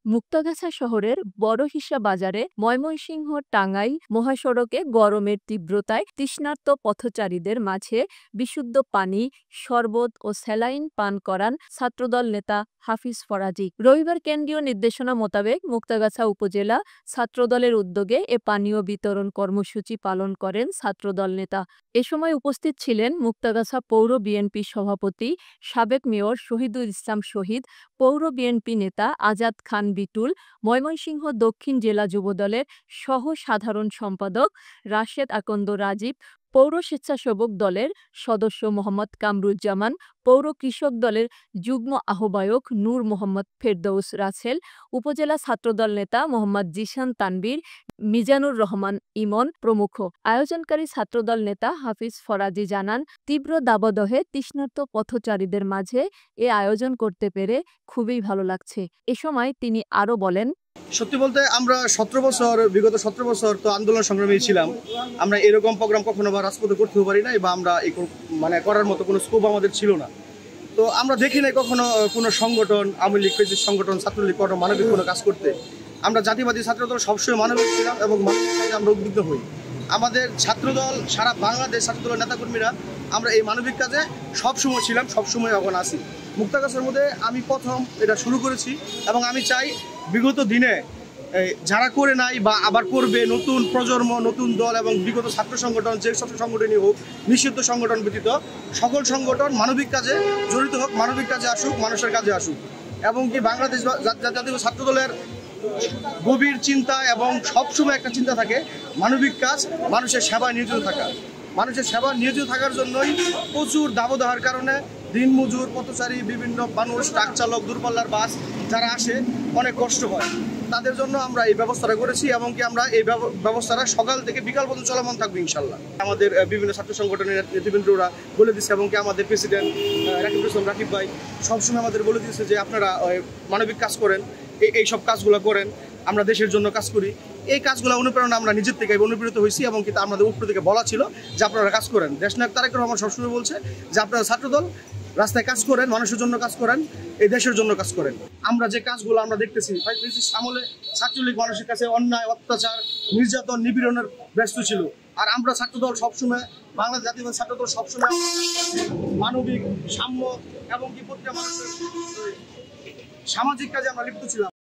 মুক্তাগাছা শহরের বড়হিসা বাজারে ময়মনসিংহ টাঙ্গাইল মহাসড়কে গরমের তীব্রতায় তৃষ্ণার্ত পথচারীদের মাঝে বিশুদ্ধ পানি, শরবত ও স্যালাইন পান করান ছাত্রদল নেতা হাফিজ ফরাজি। রবিবার কেন্দ্রীয় নির্দেশনা মোতাবেক মুক্তাগাছা উপজেলা ছাত্রদলের উদ্যোগে এ পানীয় বিতরণ কর্মসূচি পালন করেন ছাত্রদল নেতা। এ সময় উপস্থিত ছিলেন মুক্তাগাছা পৌর বিএনপি সভাপতি সাবেক মেয়র শহীদুল ইসলাম শহীদ, পৌর বিএনপি নেতা আজাদ খান বিটুল, ময়মনসিংহ দক্ষিণ জেলা যুবদলের সহ সাধারণ সম্পাদক রাশেদ আকন্দ রাজীব, পৌর স্বেচ্ছাসেবক দলের সদস্য মোহাম্মদ কামরুজ্জামান, পৌর কৃষক দলের যুগ্ম আহ্বায়ক নূর মোহাম্মদ ফেরদৌস রাসেল, উপজেলা ছাত্রদল নেতা মোহাম্মদ জিশান তানবীর, মিজানুর রহমান ইমন প্রমুখ। আয়োজনকারী ছাত্রদল নেতা হাফিজ ফরাজি জানান, তীব্র দাবদাহে তৃষ্ণার্ত পথচারীদের মাঝে এ আয়োজন করতে পেরে খুবই ভালো লাগছে। এ সময় তিনি আরও বলেন, সত্যি বলতে আমরা বিগত 17 বছর তো আন্দোলন সংগ্রামী ছিলাম। আমরা এরকম প্রোগ্রাম কখনো বা রাজপথে করতেও পারি নাই, বা আমরা মানে করার মতো কোনো স্কোপ আমাদের ছিল না। তো আমরা দেখি নাই কখনো কোনো সংগঠন, আওয়ামী লীগ ফেসিস্ট সংগঠন, ছাত্রলীগ কোনো মানবিক কোনো কাজ করতে। আমরা জাতিবাদী ছাত্রদল সবসময় মানবিক ছিলাম এবং মানবিক কাজে আমরা উদ্বুদ্ধ হই। আমাদের ছাত্রদল সারা বাংলাদেশ ছাত্রদলের নেতাকর্মীরা আমরা এই মানবিক কাজে সবসময় ছিলাম, সবসময় এখন আছি। মুক্তাগাছার মধ্যে আমি প্রথম এটা শুরু করেছি এবং আমি চাই বিগত দিনে যারা করে নাই বা আবার করবে, নতুন প্রজন্ম, নতুন দল এবং বিগত ছাত্র সংগঠন, যে ছাত্র সংগঠনই হোক, নিষিদ্ধ সংগঠন ব্যতীত সকল সংগঠন মানবিক কাজে জড়িত হোক, মানবিক কাজে আসুক, মানুষের কাজে আসুক। এবং কি বাংলাদেশ জাতীয় ছাত্রদলের গভীর চিন্তা এবং সবসময় একটা চিন্তা থাকে মানবিক কাজ, মানুষের সেবায় নিয়োজিত থাকা। মানুষের সেবা নিয়োজিত থাকার জন্যই প্রচুর দাবদাহের কারণে দিনমজুর, পথচারী, বিভিন্ন মানুষ, ট্রাক চালক, দূরপাল্লার বাস যারা আসে অনেক কষ্ট হয়। তাদের জন্য আমরা এই ব্যবস্থাটা করেছি এবং কি আমরা এই ব্যবস্থাটা সকাল থেকে বিকাল পর্যন্ত চলমান থাকবে ইনশাল্লাহ। আমাদের বিভিন্ন ছাত্র সংগঠনের নেতৃবৃন্দরা বলে দিচ্ছে এবং কি আমাদের প্রেসিডেন্ট রাকিব ভাই সবসময় আমাদের বলে দিয়েছে যে আপনারা মানবিক কাজ করেন, এইসব কাজগুলো করেন, আমরা দেশের জন্য কাজ করি। এই কাজগুলো অনুপ্রেরণা আমরা নিজের থেকে অনুপ্রেরিত হয়েছি এবং কিন্তু আমাদের উপর থেকে বলা ছিল যে আপনারা কাজ করেন। দেশনায়ক তারেক রহমান সবসময় বলছে যে আপনারা ছাত্রদল রাস্তায় কাজ করেন, মানুষের জন্য কাজ করেন, এই দেশের জন্য কাজ করেন। আমরা যে কাজগুলো আমরা দেখতেছি আমলে ছাত্রলীগ মানুষের কাছে অন্যায়, অত্যাচার, নির্যাতন, নিপীড়নের ব্যস্ত ছিল। আর আমরা ছাত্রদল সবসময়, বাংলাদেশ জাতীয়তাবাদী ছাত্রদল সবসময় মানবিক, সাম্য এবং কি প্রত্যেক মানুষের সামাজিক কাজে আমরা লিপ্ত ছিলাম।